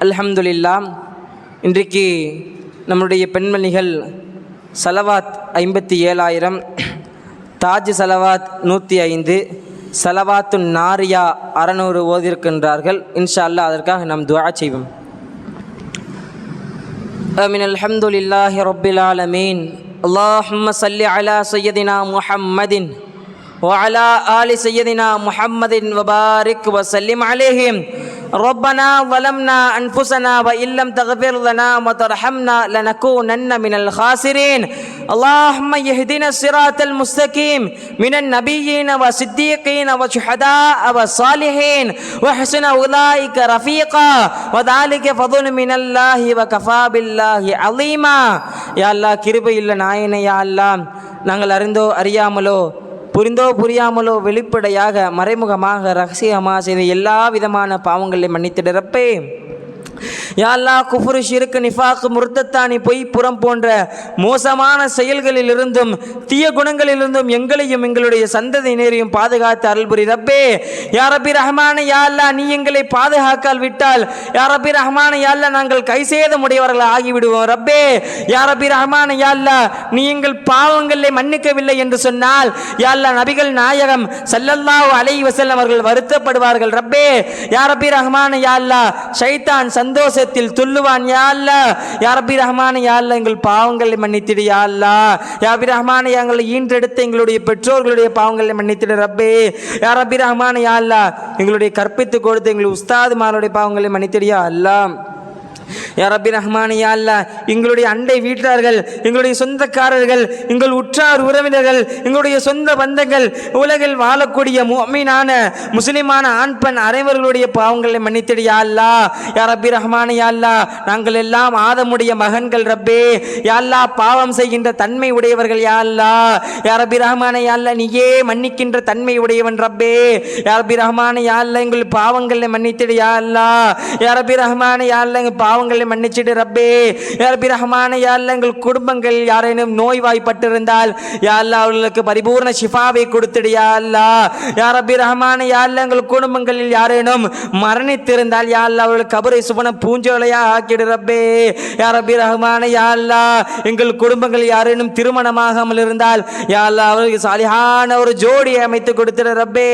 அல்ஹம்துலில்லாஹ். இன்றைக்கு நம்முடைய பெண்மணிகள் சலவாத் 57,000, தாஜ் சலவாத் 105, சலவாத்து நாரியா 600 ஓதிருக்கின்றார்கள். இன்ஷா அல்லாஹ் அதற்காக நாம் துஆ செய்வோம். ஆமீன். அல்ஹம்துலில்லாஹி ரப்பில் ஆலமீன். அல்லாஹும்ம ஸல்லி அலா சய்யிதினா முஹம்மதின் وعلى آل سيدنا محمد وبارك وسلم عليهم. ربنا ظلمنا أنفسنا وإن لم تغفر لنا وترحمنا لنكونن من الخاسرين. اللهم اهدنا الصراط المستقيم من النبيين والصديقين والشهداء والصالحين وحسن أولئك رفيقا وذلك فضل من الله وكفى بالله عظيما. يا الله கிருபை இல்ல நாயனே, யா அல்லாஹ் நாங்கள் அறிந்தோ அறியாமலோ புரிந்தோ புரியாமலோ வெளிப்படையாக மறைமுகமாக ரகசியமாக செய்த எல்லா விதமான பாவங்களையும் மன்னித்திடறப்பே. யா அல்லாஹ் குஃப்ரு, ஷிர்க், நிஃபாக், முர்த்தத்தானி, பொய், புறம் போன்ற மோசமான செயல்களிலிருந்தும் தீய குணங்களிலிருந்தும் எங்களையும் எங்களுடைய சந்ததியினரையும் பாதுகாத்து அருள் புரி ரப்பே. யா ரப்பி ரஹ்மானே, யா அல்லாஹ் நீ எங்களை பாதுகாக்கால் விட்டால் யா ரப்பி ரஹ்மானே, யா அல்லாஹ் நாங்கள் கைசேதமுடையவர்கள் ஆகிவிடுவோம் ரப்பே. யா ரப்பி ரஹ்மானே, யா அல்லாஹ் நீ எங்கள் பாவங்களை மன்னிக்கவில்லை என்று சொன்னால் யா அல்லாஹ் நபிகள் நாயகம் ஸல்லல்லாஹு அலைஹி வஸல்லம் அவர்கள் வருத்தப்படுவார்கள் ரப்பே. யா ரப்பி ரஹ்மானே, யா அல்லாஹ் ஷைத்தான் சந்தோஷத்தில் துள்ளுவான் யா அல்லாஹ். யா ரப்பி ரஹ்மானே, யா அல்லாஹ் எங்கள் பாவங்களை மன்னித்திடு யா அல்லாஹ். யா ரப்பி ரஹ்மானே, எங்களை ஈன்றெடுத்த எங்களுடைய பெற்றோர்களுடைய பாவங்களை மன்னித்திடு ரப்பே. யா ரப்பி ரஹ்மானே, யா அல்லாஹ் எங்களுடைய கற்பித்து கொடுத்த எங்களுடைய உஸ்தாதுமாருடைய பாவங்களை மன்னித்திடு யா அல்லாஹ். யா ரப்பி ரஹ்மானே, யா அல்லாஹ் எங்களுடைய அண்டை வீட்டார்கள், எங்களுடைய சொந்தக்காரர்கள், எங்கள் உற்றார் உறவினர்கள், எங்களுடைய சொந்த பந்தங்கள், உலகில் வாழக்கூடிய முஃமினான முஸ்லிமான ஆண் பெண் அனைவர்களுடைய பாவங்களை மன்னித்திடு யா அல்லாஹ். யா ரப்பி ரஹ்மானே, யா அல்லாஹ் நாங்கள் எல்லாம் ஆதமுடைய மகன்கள் ரப்பே. யா அல்லாஹ் பாவம் செய்கின்ற தன்மை உடையவர்கள் யா அல்லாஹ். யா ரப்பி ரஹ்மானே, யா அல்லாஹ் நீயே மன்னிக்கின்ற தன்மை உடையவன் ரப்பே. யா ரப்பி ரஹ்மானே, யா அல்லாஹ் எங்கள் பாவங்களை மன்னித்திடு யா அல்லாஹ். யா ரப்பி ரஹ்மானே, யா அல்லாஹ் எங்கள் பாவங்களை மன்னிச்சிடு ரப்பே. யா ரப்பி ரஹ்மானே, யா அல்லாஹ் எங்கள் குடும்பங்கள் யாரேனும் நோய்வாய்ப்பட்டிருந்தால் யா அல்லாஹ் அவர்களுக்கு பரிபூர்ண ஷிஃபாவை கொடுத்திடு யா அல்லாஹ். யா ரப்பி ரஹ்மானே, யா அல்லாஹ் எங்கள் குடும்பங்களில் யாரேனும் மரணித்திருந்தால் யா அல்லாஹ் அவர்கள் கபரை சுவன பூஞ்சோலையா ஆக்கிடு ரப்பே. யா ரப்பி ரஹ்மானே, யா அல்லாஹ் எங்கள் குடும்பங்கள் யாரேனும் திருமணமாகாமல் இருந்தால் யா அல்லாஹ் அவர்களுக்கு சாலிஹான ஒரு ஜோடியை அமைத்து கொடுத்திடு ரப்பே.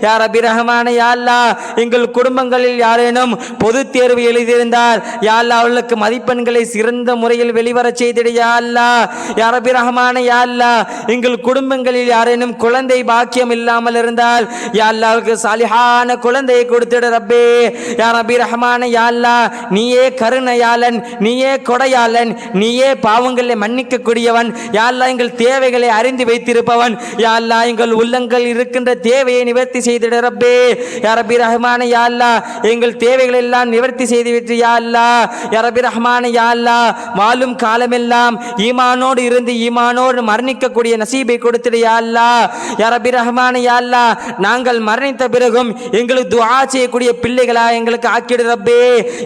யா ரப்பி ரஹ்மானே, யா அல்லாஹ் எங்கள் குடும்பங்களில் யாரேனும் பொது தேர்வு எழுதியிருந்தால் யா அல்லாஹ் அவர்களுக்கு மதிப்பெண்களை சிறந்த முறையில் வெளிவர செய்திடு யா அல்லாஹ். யா ரப்பி ரஹ்மானே, யா அல்லாஹ் எங்கள் குடும்பங்களில் யாரேனும் குழந்தை பாக்கியம் இல்லாமல் இருந்தால் யா அல்லாஹ் அவர்களுக்கு சாலிஹான குழந்தையை கொடுத்திடு ரப்பே. யா ரப்பி ரஹ்மானே, யா அல்லாஹ் நீயே கருணையாளன், நீயே கொடையாளன், நீயே பாவங்களை மன்னிக்க கூடியவன். யா அல்லாஹ் எங்கள் தேவைகளை அறிந்து வைத்திருப்பவன். யா அல்லாஹ் எங்கள் உள்ளங்கள் இருக்கின்ற தேவையை நிவர்த்தி செய்திடு ரப்பே. யா ரப்பி ரஹ்மானே, யா அல்லாஹ் எங்கள் தேவைகள் எல்லாம் நிவர்த்தி செய்து விட்டு யா அல்லாஹ். யா ரப்பி ரஹ்மானே, யா அல்லாஹ் வாழும் காலமெல்லாம் ஈமானோடு இருந்து ஈமானோடு மரணிக்கக்கூடிய நசீபை கொடுத்திடு யா அல்லாஹ். யா ரப்பி ரஹ்மானே, யா அல்லாஹ் நாங்கள் மரணித்த பிறகும் எங்களுக்கு துஆ செய்யக்கூடிய பிள்ளைகளா எங்களுக்கு ஆக்கிடு ரப்பே.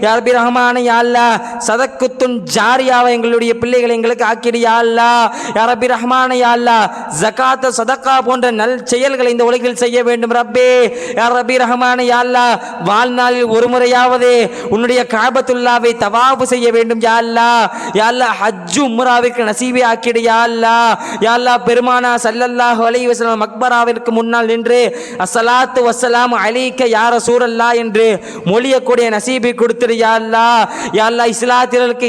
யா ரப்பி ரஹ்மானே, யா அல்லாஹ் சதக்குத்துன் ஜாரியாவை எங்களுடைய பிள்ளைகளை எங்களுக்கு ஆக்கிடு யா அல்லாஹ். யா ரப்பி ரஹ்மானே, யா அல்லாஹ் ஜகாத் சதக்கா போன்ற நல் செயல்களை இந்த உலகில் செய்ய வேண்டும் ரப்பே. யா ரப்பி ரஹ்மானே, யா அல்லாஹ் வாழ்நாளில் ஒரு முறையாவது உன்னுடைய காபத்துல்லாவை தவாஃப் செய்ய வேண்டும் யா அல்லாஹ். யா அல்லாஹ் ஹஜ் உம்ராவிற்கு நசீபை ஆக்கிடு யா அல்லாஹ். யா அல்லாஹ் பெருமானா ஸல்லல்லாஹு அலைஹி வஸல்லம் மக்பராவிற்கு முன்னால் நின்று அஸ்ஸலாத்து வஸ்ஸலாமு அலைக்க யா ரசூலல்லாஹ் என்று மொழியக்கூடிய நசீபை கொடுத்திடு யா அல்லாஹ். யா அல்லாஹ் இஸ்லாத்திற்கு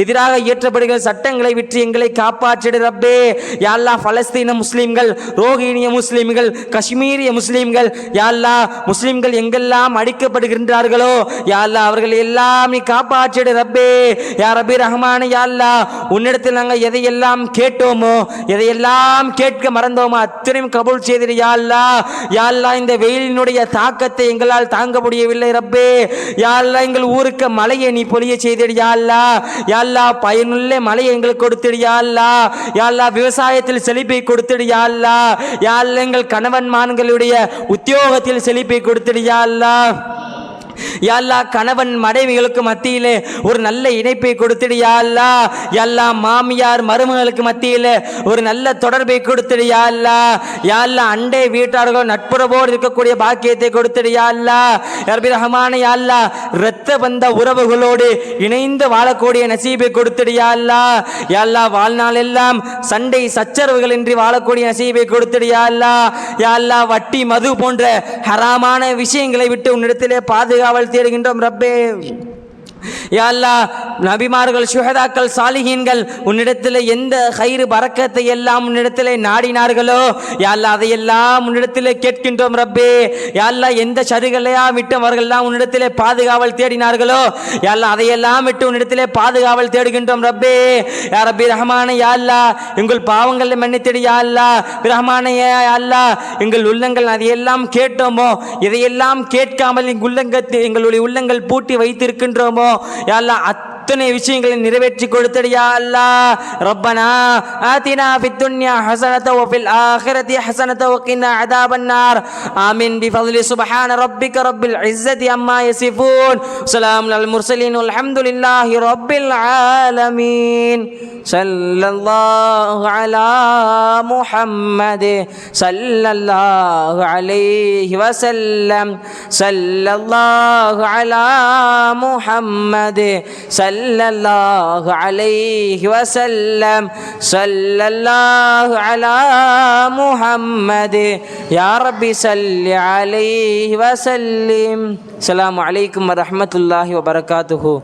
எதிராக இயற்றப்படுகிற சட்டங்களை விட்டு எங்களை காப்பாற்றிடு ரப்பே. யா அல்லாஹ் பலஸ்தீன முஸ்லிம்கள், ரோஹிணிய முஸ்லிம்கள், காஷ்மீரிய முஸ்லிம்கள் யா அல்லாஹ் முஸ்லிம்கள் எங்கெல்லாம் அடிக்கப்படுகின்றார்களோ யா அல்லாஹ் அவர்கள் எல்லாம் நீ காப்பாற்றிடு ரப்பே. யா ரப்பி ரஹ்மானே, யா அல்லாஹ் உன்னிடத்தில் நாங்கள் எதையெல்லாம் கேட்டோமோ எதையெல்லாம் கேட்க மறந்தோமோ அத்தனையும் கபூல் செய்திடு யா அல்லாஹ். யா அல்லாஹ் இந்த வெயிலினுடைய தாக்கத்தை எங்களால் தாங்க முடியவில்லை ரப்பே. யா அல்லாஹ் எங்கள் ஊருக்கு மழையை நீ பொழிய செய்திடு யா அல்லாஹ். யா அல்லாஹ் பயனுள்ள மழையை எங்களுக்கு கொடுத்திடு யா அல்லாஹ். யா அல்லாஹ் விவசாயத்தில் செழிப்பை கொடுத்திடு யா அல்லாஹ். யா அல்லாஹ் எங்கள் கணவன்மான்களுடைய உத்தியோகத்தில் செழிப்பை கொடுத்திடு யா அல்லாஹ். யா அல்லாஹ் கணவன் மனைவிகளுக்கு மத்தியிலே ஒரு நல்ல இணைப்பை கொடுத்துடு யா அல்லாஹ். யா அல்லாஹ் மாமியார் மருமகளுக்கு மத்தியிலே ஒரு நல்ல தொடர்பை கொடுத்துடு யா அல்லாஹ். யா அல்லாஹ் அண்டை வீட்டார்கள் நட்புறவோடு இருக்கக்கூடிய பாக்கியத்தை கொடுத்துடு யா அல்லாஹ். யா ரப்பி ரஹ்மானே யா அல்லாஹ் இரத்த பந்த உறவுகளோடு இணைந்து வாழக்கூடிய நசீபை கொடுத்துடு யா அல்லாஹ். யா அல்லாஹ் வாழ்நாள் எல்லாம் சண்டை சச்சரவுகள் இன்றி வாழக்கூடிய நசீபை கொடுத்துடு யா அல்லாஹ். யா அல்லாஹ் வட்டி மது போன்ற ஹராமான விஷயங்களை விட்டு உன்னிடத்திலே பாதுகாவல் தேடுகின்றோம் ரப்பே. யா அல்லாஹ் நபிமார்கள் சுஹதாக்கள் சாலிஹீன்கள் உன்னிடத்தில் எந்த ஹைரு பரக்கத்தை எல்லாம் உன்னிடத்தில் நாடினார்களோ யா அல்லாஹ் அதையெல்லாம் உன்னிடத்தில் கேட்கின்றோம் ரப்பே. யா அல்லாஹ் எந்த ஷருகளையா விட்டு அவர்கள்லாம் உன்னிடத்தில் பாதுகாவல் தேடினார்களோ யா அல்லாஹ் அதையெல்லாம் விட்டு உன்னிடத்தில் பாதுகாவல் தேடுகின்றோம் ரப்பே. யா ரப்பி ரஹ்மானே யா அல்லாஹ் எங்கள் பாவங்களை மன்னித்திடு யா அல்லாஹ். ரஹ்மானே யா அல்லாஹ் எங்கள் உள்ளங்கள் அதையெல்லாம் கேட்டோமோ இதையெல்லாம் கேட்காமல் எங்களுடைய உள்ளங்கள் பூட்டி வைத்திருக்கின்றோமோ யா அல்லாஹ் அத்தனை விஷயங்களை நிறைவேற்றி கொடுத்தது யா அல்லாஹ். ரப்பனா ஆதினா ஃபித் துன்யா ஹஸனத வ ஃபில் ஆখিরাতি ஹஸனத வ கினா அஸாபன் நார். ஆமீன் பிஃضل சுப்ஹான ரப்பிக ரப்பில் இஸ்ஸதி அம்மா யசிஃபூன். ஸலாமுன் அலல் முர்ஸலீன் வல்ஹம்துலில்லாஹி ரப்பில் ஆலமீன். ஸல்லல்லாஹு அலா முஹம்மத் ஸல்லல்லாஹு அலைஹி வஸல்லம். ஸல்லல்லாஹு அலா முஹம்மத் ஸல்லல்லாஹு அலைஹி வஸல்லம். ஸல்லல்லாஹு அலா முஹம்மத் யா ரப்பி ஸல்லி அலைஹி வஸல்லிம். அஸ்ஸலாமு அலைக்கும் வரஹ்மத்துல்லாஹி வபரகாத்துஹு.